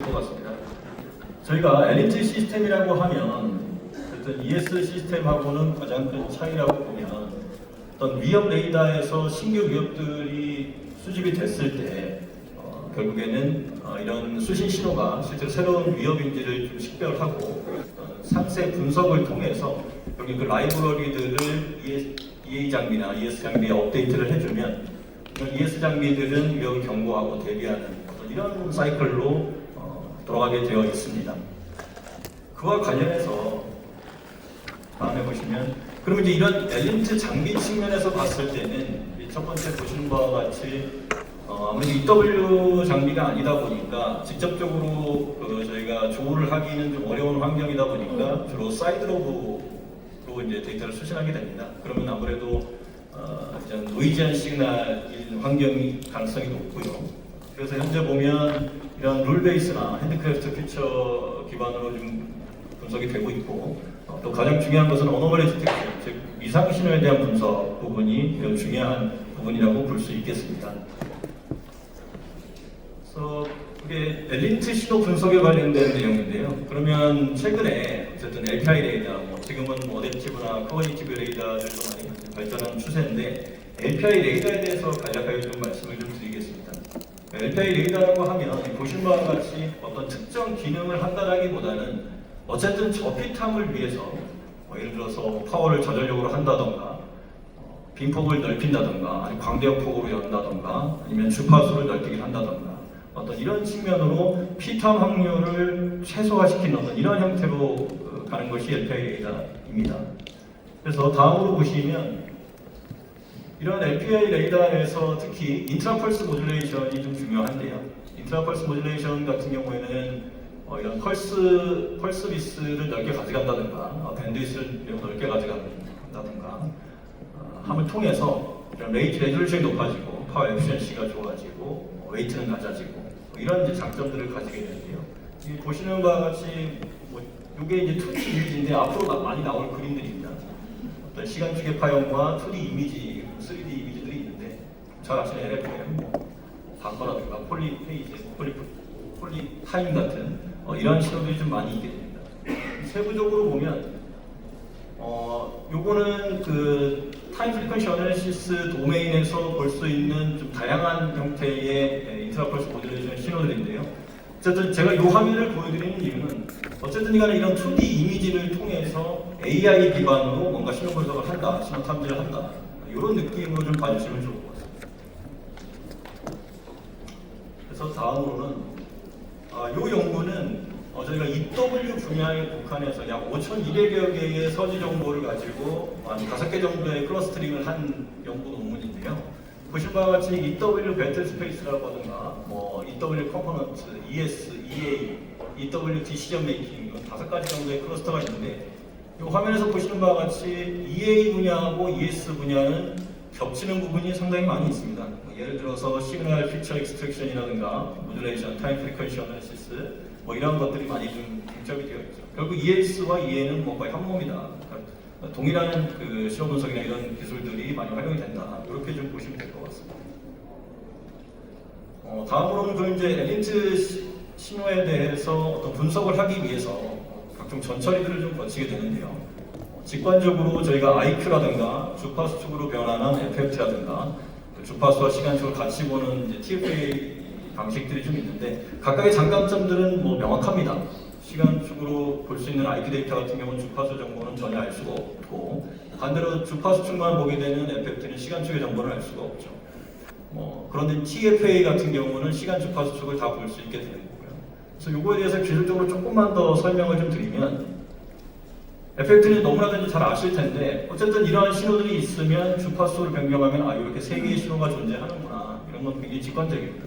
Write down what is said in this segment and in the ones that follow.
것 같습니다. 저희가 LNG 시스템이라고 하면 어떤 ES 시스템하고는 가장 큰 차이라고 보면 어떤 위협 레이더에서 신규 위협들이 수집이 됐을 때 결국에는 이런 수신 신호가 실제로 새로운 위협인지를 좀 식별하고 상세 분석을 통해서 여기 그 라이브러리들을 EA 장비나 ES 장비에 업데이트를 해주면 이런 ES 장비들은 위협을 경고하고 대비하는 이런 사이클로 돌아가게 되어 있습니다. 그와 관련해서 다음에 보시면 그럼 이제 이런 엘리트 장비 측면에서 봤을 때는 첫 번째 보시는 바와 같이 아무래도 EW 장비가 아니다 보니까 직접적으로 저희가 조우를 하기는 좀 어려운 환경이다 보니까 주로 사이드로브로 이제 데이터를 수신하게 됩니다. 그러면 아무래도 노이즈한 시그널인 환경이 가능성이 높고요. 그래서 현재 보면 이런 룰 베이스나 핸드크래프트 피처 기반으로 좀 분석이 되고 있고 또 가장 중요한 것은 어노멀리 디텍션, 즉 이상 신호에 대한 분석 부분이 이런 중요한 부분이라고 볼 수 있겠습니다. 그래서 이게 엘리트 신호 분석에 관련된 내용인데요. 그러면 최근에 어쨌든 LPI 레이더, 지금은 어댑티브나 커거니티브 레이더들도 많이 발전한 추세인데 LPI 레이더에 대해서 간략하게 좀 말씀을 좀 드리겠습니다. LPI 레이더라고 하면 보신 바와 같이 어떤 특정 기능을 한다라기보다는 어쨌든 저피탐을 위해서 예를 들어서 파워를 저전력으로 한다던가 빈폭을 넓힌다던가 아니면 광대역 폭으로 연다던가 아니면 주파수를 넓히게 한다던가 어떤 이런 측면으로 피탐 확률을 최소화시키는 어떤 이런 형태로 가는 것이 LPI 레이더입니다. 그래서 다음으로 보시면 이런 LPI 레이더에서 특히 인트라펄스 모듈레이션이 좀 중요한데요. 인트라펄스 모듈레이션 같은 경우에는 이런 펄스 비스를 넓게 가져간다든가 밴드위스를 넓게 가져간다든가 함을 통해서 이런 레이트 레졸루션이 높아지고 파워 에피션시가 좋아지고 웨이트는 낮아지고 이런 이제 장점들을 가지게 되는데요. 보시는 바와 같이 이게 이제 2D 이미지인데 앞으로 많이 나올 그림들입니다. 어떤 시간축의 파형과 2D 이미지, 3D 이미지들이 있는데 잘 아시는 LFM, 바커라든가 폴리페이지, 폴리타임 같은 이런 신호들이 좀 많이 있게 됩니다. 세부적으로 보면 요거는 그 타임 프리퀀시 어널리시스 도메인에서 볼 수 있는 좀 다양한 형태의 인트라펄스 모듈레이션 신호들인데요. 어쨌든 제가 이 화면을 보여드리는 이유는 어쨌든 간에 이런 2D 이미지를 통해서 AI 기반으로 뭔가 신호 분석을 한다, 신호 탐지를 한다 이런 느낌으로 좀 봐주시면 좋을 것 같습니다. 그래서 다음으로는 이 연구는 저희가 EW 분야에 국한해서 약 5,200여 개의 서지 정보를 가지고 한 5개 정도의 클러스터링을 한 연구 논문인데요. 보신 바와 같이 EW 배틀 스페이스라고 하든가 EW 컴포넌트, ES, EA, EW 디시전 메이킹 이런 5가지 정도의 클러스터가 있는데 이 화면에서 보시는 바와 같이 EA 분야하고 ES 분야는 겹치는 부분이 상당히 많이 있습니다. 예를 들어서 시그널 피처 익스트랙션이라든가 모듈레이션, 타임 프리퀀시 어널리시스 이런 것들이 많이 좀 중점이 되어 있죠. 결국 ES와 EA는 거의 한 몸이다. 그러니까 동일한 그 신호 분석이나 이런 기술들이 많이 활용이 된다. 이렇게 좀 보시면 될 것 같습니다. 다음으로는 그 이제 엘리트 신호에 대해서 어떤 분석을 하기 위해서 각종 전처리들을 좀 거치게 되는데요. 직관적으로 저희가 IQ라든가 주파수 축으로 변하는 FFT라든가 주파수와 시간축을 같이 보는 이제 TFA 방식들이 좀 있는데 각각의 장단점들은 명확합니다. 시간축으로 볼 수 있는 IQ 데이터 같은 경우는 주파수 정보는 전혀 알 수가 없고 반대로 주파수 축만 보게 되는 FFT는 시간축의 정보를 알 수가 없죠. 그런데 TFA 같은 경우는 시간 주파수 축을 다 볼 수 있게 되는 거고요. 그래서 이거에 대해서 기술적으로 조금만 더 설명을 좀 드리면 FFT는 너무나도 잘 아실 텐데 어쨌든 이러한 신호들이 있으면 주파수를 변경하면 이렇게 3개의 신호가 존재하는구나 이런 건 굉장히 직관적입니다.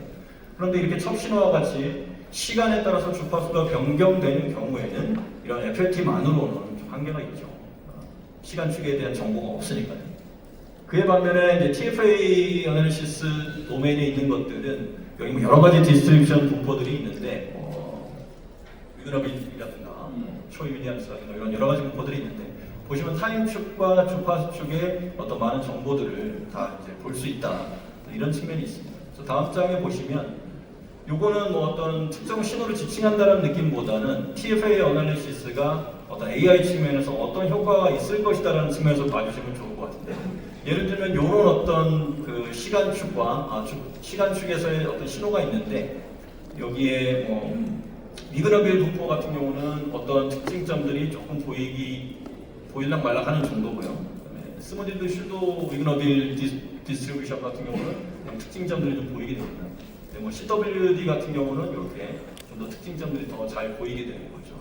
그런데 이렇게 첩 신호와 같이 시간에 따라서 주파수가 변경되는 경우에는 이런 FFT만으로는 좀 한계가 있죠. 시간축에 대한 정보가 없으니까요. 그에 반면에 이제 TFA 어널리시스 도메인에 있는 것들은 여기 여러 가지 디스트리뷰션 분포들이 있는데 유니라비라든가 초유니언스라든가 이런 여러 가지 분포들이 있는데 보시면 타임축과 주파수축의 어떤 많은 정보들을 다 이제 볼 수 있다 이런 측면이 있습니다. 그래서 다음 장에 보시면 요거는 뭐 어떤 특정 신호를 지칭한다는 느낌보다는 TFA 어널리시스가 어떤 AI 측면에서 어떤 효과가 있을 것이다라는 측면에서 봐주시면 좋을 것 같은데, 예를 들면 이런 어떤 그 시간축에서의 어떤 신호가 있는데, 여기에 뭐 미그너빌 분포 같은 경우는 어떤 특징점들이 조금 보일락 말락 하는 정도고요. 스무디드 슈도 미그너빌 디스트리뷰션 같은 경우는 특징점들이 좀 보이게 됩니다. 뭐 CWD 같은 경우는 이렇게 좀 더 특징점들이 더 잘 보이게 되는 거죠.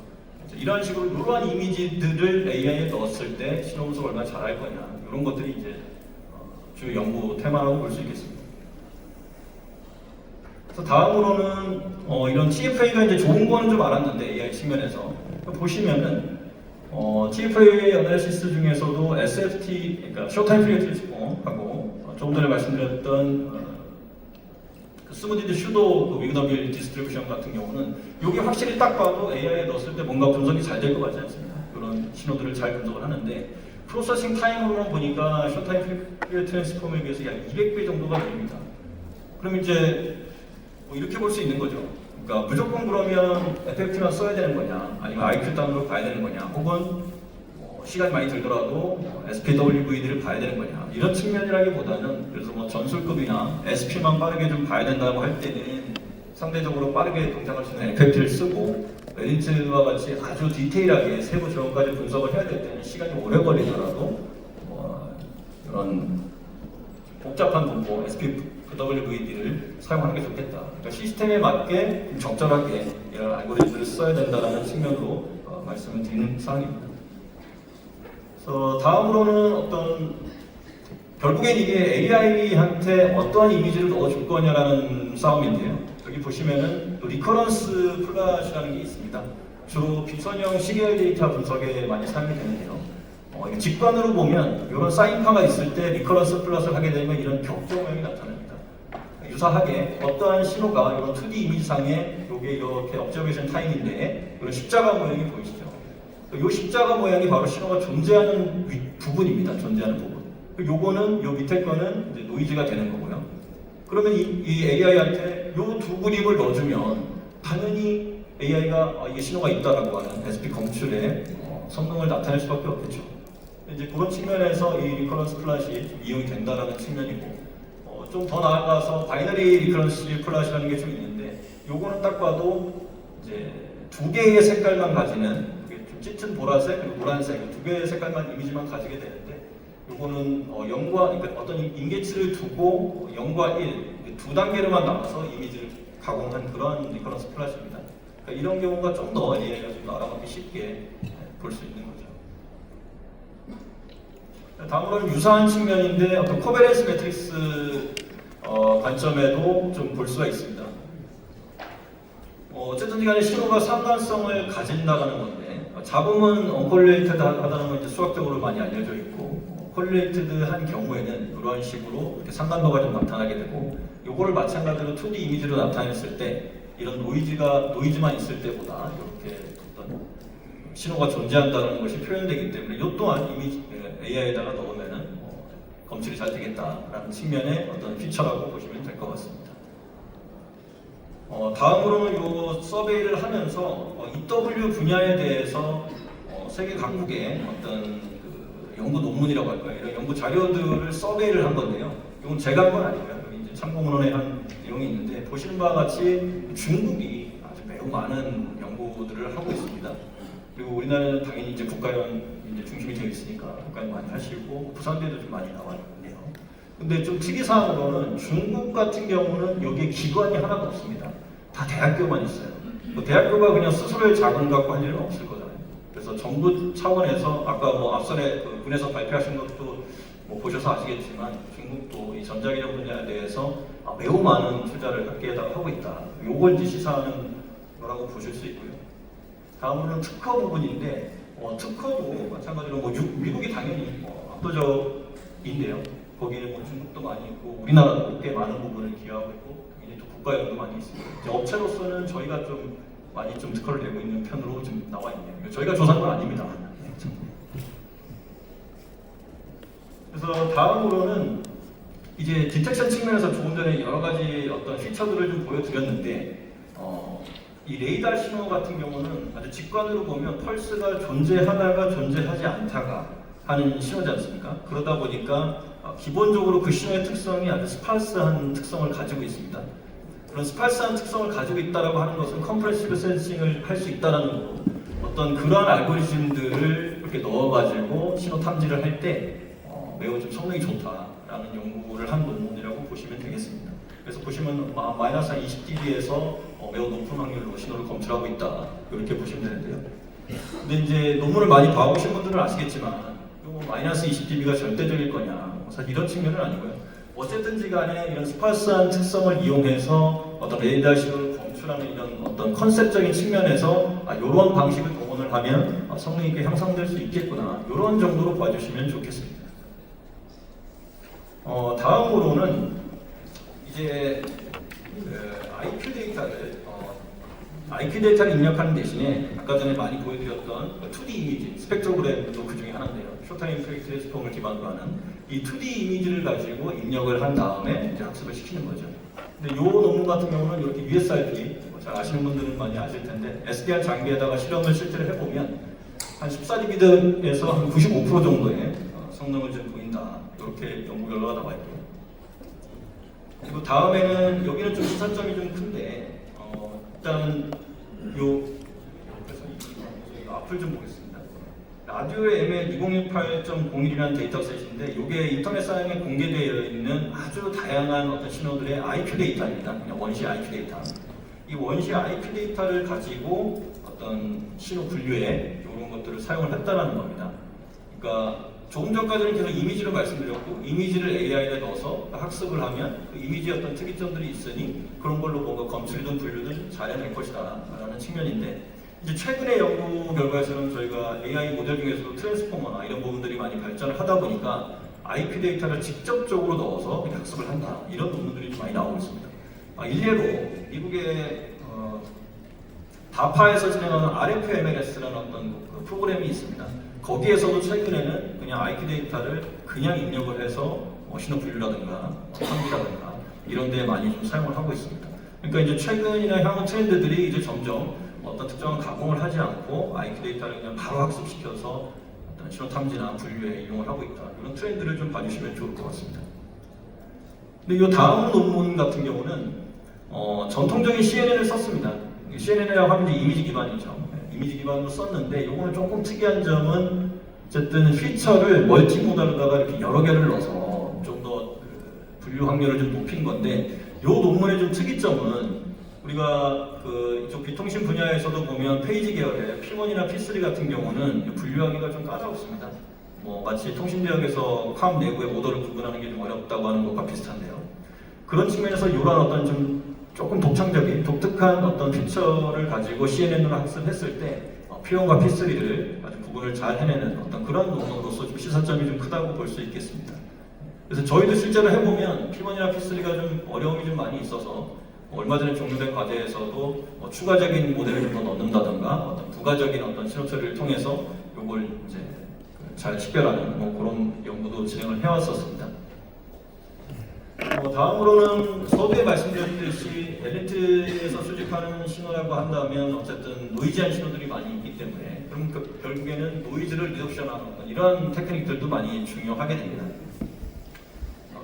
이런 식으로 이러한 이미지들을 AI에 넣었을 때 신호 분석을 얼마나 잘할 거냐, 이런 것들이 이제 주요 연구 테마라고 볼 수 있겠습니다. 그래서 다음으로는 이런 TFA가 이제 좋은 거는 좀 알았는데 AI 측면에서 보시면은 TFA 어널리시스 중에서도 SFT, 그러니까 쇼타임 피리어드 트랜스폼하고 조금 전에 말씀드렸던 스무디드 슈도 미그너빌 디스트리뷰션 같은 경우는 이게 확실히 딱 봐도 AI에 넣었을 때 뭔가 분석이 잘 될 것 같지 않습니다. 이런 신호들을 잘 분석을 하는데, 프로세싱 타임으로만 보니까 쇼타임 피리어드 트랜스폼에 비해서 약 200배 정도가 됩니다. 그럼 이제 뭐 이렇게 볼 수 있는 거죠. 그러니까 무조건 그러면 FFT만 써야 되는 거냐, 아니면 IQ 단으로 봐야 되는 거냐, 혹은 시간이 많이 들더라도 SPWVD를 봐야 되는 거냐, 이런 측면이라기보다는, 그래서 뭐 전술급이나 SP만 빠르게 좀 봐야 된다고 할 때는 상대적으로 빠르게 동작할 수 있는 FFT를 쓰고, 웰린츠와 같이 아주 디테일하게 세부 조건까지 분석을 해야 될 때는 시간이 오래 걸리더라도 이런 복잡한 분포 SPWVD를 사용하는 게 좋겠다. 그러니까 시스템에 맞게 적절하게 이런 알고리즘을 써야 된다는 측면으로 말씀을 드리는 사항입니다. 그래서 다음으로는 결국엔 이게 AI한테 어떠한 이미지를 넣어줄 거냐라는 싸움인데요. 여기 보시면은 리커런스 플랫이라는 게 있습니다. 주로 빅선형 시리얼 데이터 분석에 많이 사용이 되는데요. 직관으로 보면 이런 사인파가 있을 때 리커런스 플랫을 하게 되면 이런 격조 모양이 나타납니다. 유사하게 어떠한 신호가 이런 2D 이미지상에 이게 이렇게 observation 타임인데 이런 십자가 모양이 보이시죠? 이 십자가 모양이 바로 신호가 존재하는 부분입니다. 존재하는 부분. 요거는 요 밑에 거는 이제 노이즈가 되는 거고요. 그러면 이 AI한테 요 두 그림을 넣어주면 당연히 AI가 이게 신호가 있다라고 하는 SP 검출의 성능을 나타낼 수밖에 없겠죠. 이제 그런 측면에서 이 리커런스 플랫이 이용이 된다라는 측면이고, 좀 더 나아가서 바이너리 리커런스 플랫이라는 게 좀 있는데, 요거는 딱 봐도 이제 두 개의 색깔만 가지는, 좀 짙은 보라색 그리고 노란색 두 개의 색깔만 이미지만 가지게 되는데, 요거는 0과 그러니까 어떤 인계치를 두고 0과 1 두 단계로만 나눠서 이미지를 가공한 그런 리커런스 플랫입니다. 그러니까 이런 경우가 좀 더 AI가 좀 더 알아보기 쉽게 볼 수 있는 거죠. 다음으로는 유사한 측면인데 어떤 코베런스 매트릭스 관점에도 좀 볼 수가 있습니다. 어쨌든 간에 신호가 상관성을 가진다는 건데, 잡음은 언콜레이티드 하다는 건 이제 수학적으로 많이 알려져 있고, 콜레이티드한 경우에는 이런 식으로 이렇게 상관도가 좀 나타나게 되고, 요거를 마찬가지로 2D 이미지로 나타냈을 때 이런 노이즈만 있을 때보다 이렇게 어떤 신호가 존재한다는 것이 표현되기 때문에 이 또한 AI에다가 넣으면은 검출이 잘 되겠다라는 측면의 어떤 피처라고 보시면 될 것 같습니다. 다음으로는 이 서베이를 하면서 EW 분야에 대해서 세계 각국의 어떤 연구 논문이라고 할까요? 이런 연구 자료들을 서베이를 한 건데요. 이건 제가 한 건 아니고요. 여기 이제 참고문헌에 한 내용이 있는데, 보시는 바와 같이 중국이 아주 매우 많은 연구들을 하고 있습니다. 그리고 우리나라는 당연히 이제 국가연 이제 중심이 되어 있으니까 국가연 많이 하시고 부산대도 좀 많이 나와 있는데요. 근데 좀 특이사항으로는 중국 같은 경우는 여기에 기관이 하나도 없습니다. 다 대학교만 있어요. 대학교가 그냥 스스로의 자금 갖고 할 일은 없을 거잖아요. 그래서 정부 차원에서 아까 뭐 앞선에 군에서 발표하신 것도 뭐 보셔서 아시겠지만 중국도 이 전자기력 분야에 대해서 매우 많은 투자를 학계에다가 하고 있다. 요걸 이제 시사하는 거라고 보실 수 있고요. 다음으로는 특허 부분인데, 특허도 마찬가지로 뭐 미국이 당연히 압도적인데요. 거기에 뭐 중국도 많이 있고 우리나라도 꽤 많은 부분을 기여하고 있고, 이제 또 국가연도 많이 있습니다. 이제 업체로서는 저희가 좀 많이 좀 특허를 내고 있는 편으로 좀 나와 있네요. 저희가 조사한 건 아닙니다. 그래서 다음으로는 이제 디텍션 측면에서 조금 전에 여러 가지 어떤 피처들을 좀 보여드렸는데, 이 레이더 신호 같은 경우는 아주 직관으로 보면 펄스가 존재하다가 존재하지 않다가 하는 신호지 않습니까? 그러다 보니까 기본적으로 그 신호의 특성이 아주 스파스한 특성을 가지고 있습니다. 그런 스파스한 특성을 가지고 있다고 하는 것은 컴프레시브 센싱을 할 수 있다는 거고, 어떤 그러한 알고리즘들을 이렇게 넣어가지고 신호 탐지를 할 때 매우 좀 성능이 좋다라는 연구를 한 논문이라고 보시면 되겠습니다. 그래서 보시면 마이너스 20dB에서 매우 높은 확률로 신호를 검출하고 있다, 이렇게 보시면 되는데요. 근데 이제 논문을 많이 봐오신 분들은 아시겠지만 이거 마이너스 20dB가 절대적일 거냐, 사실 이런 측면은 아니고요. 어쨌든지 간에 이런 스파스한 특성을 이용해서 어떤 레이더 신호를 검출하는 이런 어떤 컨셉적인 측면에서 이런 방식을 동원을 하면 성능이 꽤 향상될 수 있겠구나, 이런 정도로 봐주시면 좋겠습니다. 다음으로는 이제 IQ 데이터를 입력하는 대신에 아까 전에 많이 보여드렸던 2D 이미지, 스펙트로그램도 그 중에 하나인데요. 쇼타임 프로젝트 트랜스폼을 기반으로 하는 이 2D 이미지를 가지고 입력을 한 다음에 이제 학습을 시키는 거죠. 근데 이 논문 같은 경우는 이렇게 USRP, 잘 아시는 분들은 많이 아실 텐데, SDR 장비에다가 실험을 실제로 해보면 한 14dB에서 한 95% 정도의 성능을 좀 보인다, 이렇게 연구 결과가 나와 있고요. 그리고 다음에는 여기는 좀 시사점이 좀 큰데, 일단은 그래서 앞을 좀 보겠습니다. 라디오의 ML 2018.01이라는 데이터셋인데, 이게 인터넷 사용에 공개되어 있는 아주 다양한 어떤 신호들의 IP 데이터입니다. 그냥 원시 IP 데이터. 이 원시 IP 데이터를 가지고 어떤 신호 분류에 이런 것들을 사용을 했다라는 겁니다. 그러니까 조금 전까지는 계속 이미지로 말씀드렸고, 이미지를 AI에 넣어서 학습을 하면 그 이미지의 어떤 특이점들이 있으니 그런 걸로 뭔가 검출이든 분류든 잘 해낼 것이다 라는 측면인데, 이제 최근의 연구 결과에서는 저희가 AI 모델 중에서도 트랜스포머나 이런 부분들이 많이 발전을 하다 보니까 IP 데이터를 직접적으로 넣어서 학습을 한다, 이런 논문들이 좀 많이 나오고 있습니다. 일례로 미국의 다파에서 진행하는 RFMLS라는 어떤 그 프로그램이 있습니다. 거기에서도 최근에는 그냥 IP 데이터를 그냥 입력을 해서 신호 분류라든가 탐지라든가 이런 데 많이 좀 사용을 하고 있습니다. 그러니까 이제 최근이나 향후 트렌드들이 이제 점점 어떤 특정한 가공을 하지 않고 IP 데이터를 그냥 바로 학습시켜서 어떤 신호 탐지나 분류에 이용을 하고 있다, 이런 트렌드를 좀 봐주시면 좋을 것 같습니다. 근데 이 다음 논문 같은 경우는 전통적인 CNN을 썼습니다. CNN이라고 하면 이제 이미지 기반이죠. 이미지 기반으로 썼는데, 요거는 조금 특이한 점은 어쨌든 피처를 멀티모달로다가 이렇게 여러 개를 넣어서 좀 더 분류 확률을 좀 높인 건데, 요 논문의 좀 특이점은 우리가 이쪽 비통신 분야에서도 보면 페이지 계열의 P1이나 P3 같은 경우는 분류하기가 좀 까다롭습니다. 마치 통신대학에서 팜 내부의 모델을 구분하는 게 좀 어렵다고 하는 것과 비슷한데요. 그런 측면에서 이런 어떤 좀 조금 독창적인, 독특한 어떤 피처를 가지고 CNN으로 학습했을 때 P1과 P3를 아주 구분을 잘 해내는 어떤 그런 논문으로서 좀 시사점이 좀 크다고 볼 수 있겠습니다. 그래서 저희도 실제로 해보면 P1이나 P3가 좀 어려움이 좀 많이 있어서 얼마 전에 종료된 과제에서도 추가적인 모델을 좀 더 넣는다던가 어떤 부가적인 어떤 신호 처리를 통해서 이걸 이제 잘 식별하는 그런 연구도 진행을 해왔었습니다. 다음으로는 서두에 말씀드렸듯이 엘리트에서 수집하는 신호라고 한다면 어쨌든 노이즈한 신호들이 많이 있기 때문에, 그럼 결국에는 노이즈를 리덕션하는 이런 테크닉들도 많이 중요하게 됩니다.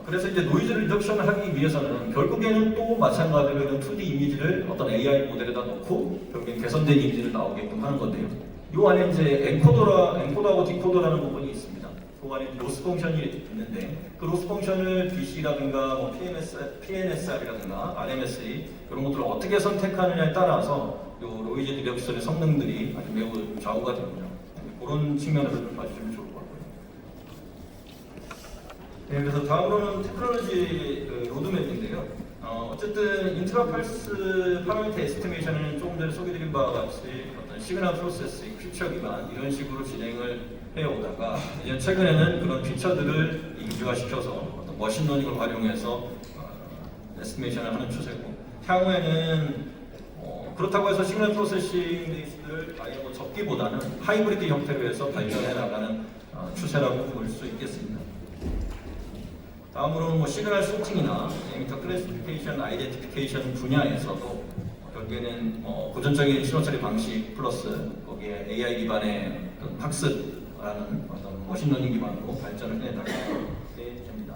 그래서 이제 노이즈를 리덕션을 하기 위해서는 결국에는 또 마찬가지로 이런 2D 이미지를 어떤 AI 모델에다 넣고 결국엔 개선된 이미지를 나오게끔 하는 건데요. 이 안에 이제 엔코더하고 디코더라는 부분이 있습니다. 그 안에 로스 펑션이 있는데, 그 로스 펑션을 DC라든가 PNSR이라든가 RMSE 이런 것들을 어떻게 선택하느냐에 따라서 이 노이즈 리덕션의 성능들이 아주 매우 좌우가 됩니다. 그런 측면에서 좀 봐주시면 좋을 것 같고요. 네, 그래서 다음으로는 테크놀로지 로드맵인데요. 어쨌든 인트라펄스 파라미터 에스티메이션은 조금 전에 소개드린 바와 같이 어떤 시그널 프로세싱, 피처 기반 이런 식으로 진행을 해오다가 이제 최근에는 그런 피처들을 인규화시켜서 어떤 머신러닝을 활용해서 에스티메이션을 하는 추세고, 향후에는 그렇다고 해서 시그널 프로세싱 베이스를 아예 접기보다는 하이브리드 형태로 해서 발전해 나가는 추세라고 볼 수 있겠습니다. 다음으로는 시그널 소팅이나 데이터 클래시피케이션, 아이덴티피케이션 분야에서도 결국에는 고전적인 신호 처리 방식 플러스 거기에 AI 기반의 어떤 학습라는 어떤 머신러닝 기반으로 발전을 해나가게 됩니다.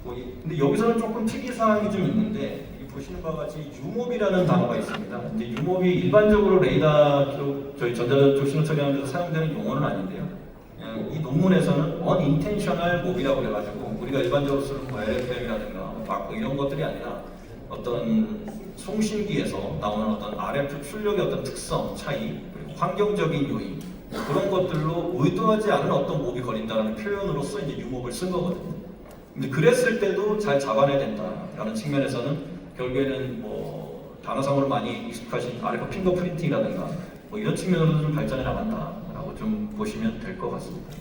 근데 여기서는 조금 특이사항이 좀 있는데 보시는 바와 같이 유몹이라는 단어가 있습니다. 이제 유몹이 일반적으로 레이더 쪽, 저희 전자전 쪽 신호 처리하는 데서 사용되는 용어는 아닌데요. 이 논문에서는 unintentional 몹이라고 그래가지고 우리가 일반적으로 쓰는 뭐 LFM이라든가 막 이런 것들이 아니라 어떤 송신기에서 나오는 어떤 RF 출력의 어떤 특성, 차이, 그리고 환경적인 요인 그런 것들로 의도하지 않은 어떤 몹이 걸린다는 표현으로서 이제 유몹을 쓴 거거든요. 근데 그랬을 때도 잘 잡아내야 된다라는 측면에서는 결국에는 뭐 단어상으로 많이 익숙하신 RF 핑거 프린팅이라든가 뭐 이런 측면으로도 좀 발전해 나간다라고 좀 보시면 될 것 같습니다.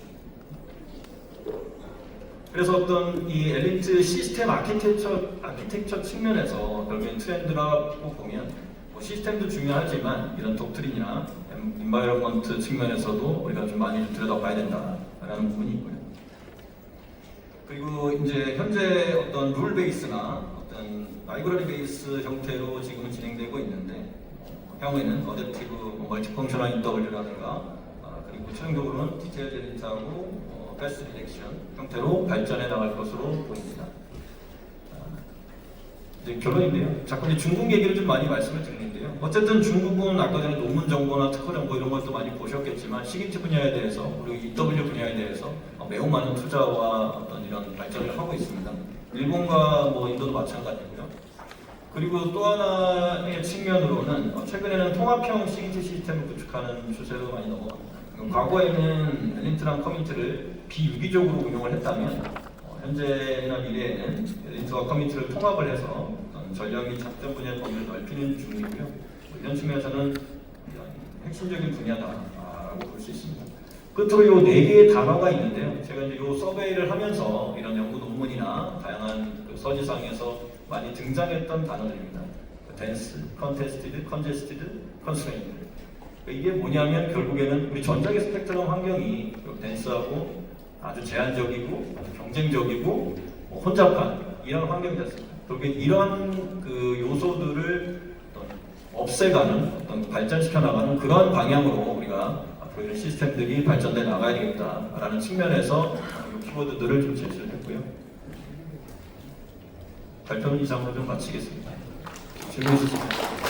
그래서 어떤 이 엘리트 시스템 아키텍처 측면에서 결국엔 트렌드라고 보면 뭐 시스템도 중요하지만 이런 독트린이나 인바이러먼트 측면에서도 우리가 좀 많이 들여다봐야 된다라는 부분이 있고요. 그리고 이제 현재 어떤 룰 베이스나 어떤 라이브러리 베이스 형태로 지금 진행되고 있는데 향후에는 어댑티브 멀티펑셔널 인터벌류라든가 그리고 최종적으로는 디테일 제네이트하고 패스 디렉션 형태로 발전해 나갈 것으로 보입니다. 이제 결론인데요. 자꾸 이제 중국 얘기를 좀 많이 말씀을 드리는데요. 어쨌든 중국은 아까 전에 논문 정보나 특허 정보 이런 것도 많이 보셨겠지만 시기체 분야에 대해서 그리고 EW 분야에 대해서 매우 많은 투자와 어떤 이런 발전을 하고 있습니다. 일본과 뭐 인도도 마찬가지고요. 그리고 또 하나의 측면으로는 최근에는 통합형 시기체 시스템을 구축하는 추세로 많이 넘어갑니다. 과거에는 엘린트랑 커뮤니티를 비유기적으로 운용을 했다면 현재나 미래에는 엘린트와 커뮤니티를 통합을 해서 전략 및 작전 분야의 범위를 넓히는 중이고요. 이런 측면에서는 핵심적인 분야다라고 볼 수 있습니다. 끝으로 이 4개의 단어가 있는데요. 제가 이제 이 서베이를 하면서 이런 연구 논문이나 다양한 그 서지상에서 많이 등장했던 단어들입니다. dense, contested, congested, constrained. 이게 뭐냐면 결국에는 우리 전자기 스펙트럼 환경이 덴스하고 아주 제한적이고 아주 경쟁적이고 혼잡한 이런 환경이 됐습니다. 결국에 이런 그 요소들을 없애가는 어떤 발전시켜 나가는 그런 방향으로 우리가 앞으로 이런 시스템들이 발전돼 나가야 되겠다라는 측면에서 이 키워드들을 좀 제시를 했고요. 발표는 이상으로 좀 마치겠습니다. 질문 있으십니까?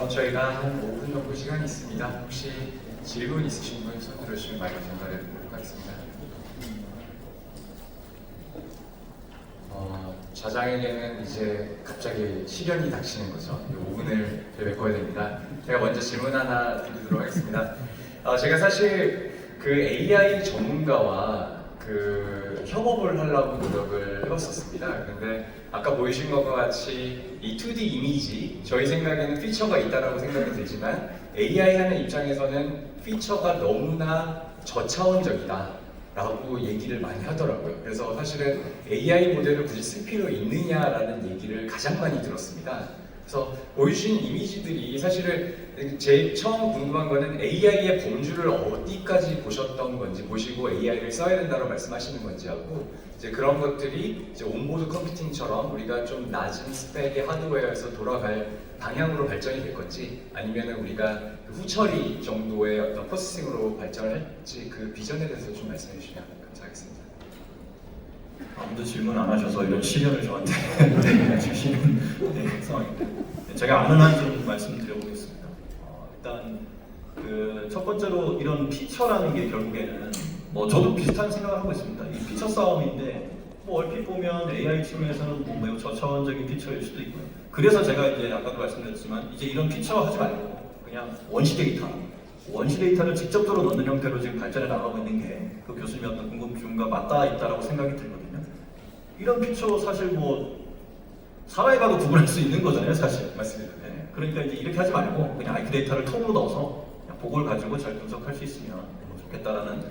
저희가 한 5분 정도 시간이 있습니다. 혹시 질문 있으신 분 손 들어주시면 마이크 전달해 보도록 하겠습니다. 좌장에게는 이제 갑자기 시련이 닥치는 거죠. 이 5분을 되짚어야 됩니다. 제가 먼저 질문 하나 드리도록 하겠습니다. 제가 사실 그 AI 전문가와 그 협업을 하려고 노력을 해봤었습니다. 근데 아까 보이신 것과 같이 이 2D 이미지 저희 생각에는 피처가 있다라고 생각이 들지만 AI 하는 입장에서는 피처가 너무나 저차원적이다 라고 얘기를 많이 하더라고요. 그래서 사실은 AI 모델을 굳이 쓸 필요 있느냐라는 얘기를 가장 많이 들었습니다. 그래서 보여주신 이미지들이 사실은 제일 처음 궁금한 거는 AI의 범주를 어디까지 보셨던 건지 보시고 AI를 써야 된다고 말씀하시는 건지 하고 이제 그런 것들이 이제 온보드 컴퓨팅처럼 우리가 좀 낮은 스펙의 하드웨어에서 돌아갈 방향으로 발전이 될 건지 아니면은 우리가 후처리 정도의 어떤 프로세싱으로 발전을 할지 그 비전에 대해서 좀 말씀해 주시면 감사하겠습니다. 아무도 질문 안 하셔서 이런 시련을 저한테 주시는 상황인데 제가 아는 한 좀 말씀드려보겠습니다. 일단 그 첫 번째로 이런 피처라는 게 결국에는 뭐 저도 비슷한 생각을 하고 있습니다. 이 피처 싸움인데 뭐 얼핏 보면 AI 측면에서는 뭐 매우 저차원적인 피처일 수도 있고요. 그래서 제가 이제 아까도 말씀드렸지만 이제 이런 피처 하지 말고 그냥 원시 데이터를 직접적으로 넣는 형태로 지금 발전해 나가고 있는 게 그 교수님의 어떤 궁금증과 맞닿아 있다라고 생각이 들거든요. 이런 피처 사실 뭐 사람이 봐도 구분할 수 있는 거잖아요, 사실. 맞습니다. 네. 그러니까 이제 이렇게 하지 말고 그냥 아이크 데이터를 통으로 넣어서 그냥 보고를 가지고 잘 분석할 수 있으면 좋겠다라는.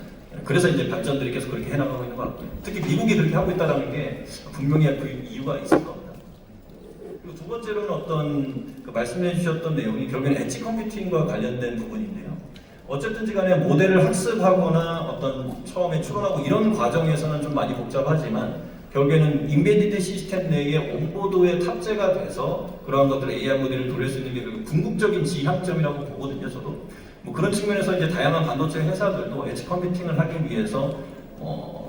그래서 이제 발전들이 계속 그렇게 해나가고 있는 것 같고요. 특히 미국이 그렇게 하고 있다는 게 분명히 그 이유가 있을 겁니다. 그리고 두 번째로는 어떤 그 말씀해 주셨던 내용이 결국엔 엣지 컴퓨팅과 관련된 부분인데요. 어쨌든지 간에 모델을 학습하거나 어떤 처음에 추론하고 이런 과정에서는 좀 많이 복잡하지만 결국에는 인베디드 시스템 내에 온보드에 탑재가 돼서 그러한 것들을 AI 모델을 돌릴 수 있는 게 궁극적인 지향점이라고 보거든요, 저도. 뭐 그런 측면에서 이제 다양한 반도체 회사들도 엣지 컴퓨팅을 하기 위해서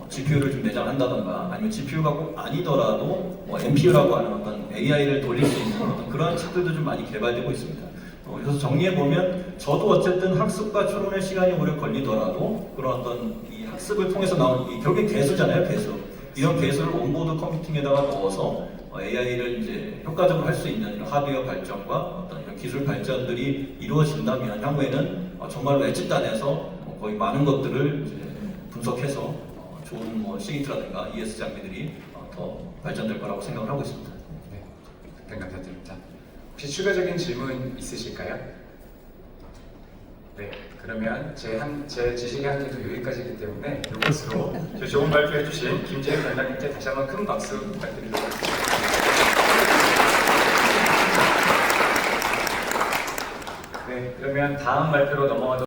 GPU를 좀 내장한다던가 아니면 GPU가 꼭 아니더라도 NPU라고 하는 어떤 AI를 돌릴 수 있는 어떤 그러한 칩들도 좀 많이 개발되고 있습니다. 그래서 정리해 보면 저도 어쨌든 학습과 추론에 시간이 오래 걸리더라도 그런 어떤 이 학습을 통해서 나온 결국엔 개수잖아요, 개수. 이런 개수를 온보드 컴퓨팅에다가 넣어서 AI를 이제 효과적으로 할 수 있는 이런 하드웨어 발전과 어떤 이런 기술 발전들이 이루어진다면 향후에는 정말로 엣지단에서 거의 많은 것들을 이제 분석해서 좋은 시기트라든가 ES 장비들이 더 발전될 거라고 생각을 하고 있습니다. 네, 답변 감사드립니다. 혹시 추가적인 질문 있으실까요? 네, 그러면 제 지식의 한계도 여기까지이기 때문에 이것으로 좋은 발표해 주신 김재현 관장님께 다시 한번 큰 박수 부탁드리도록 하겠습니다. 네, 그러면 다음 발표로 넘어가도록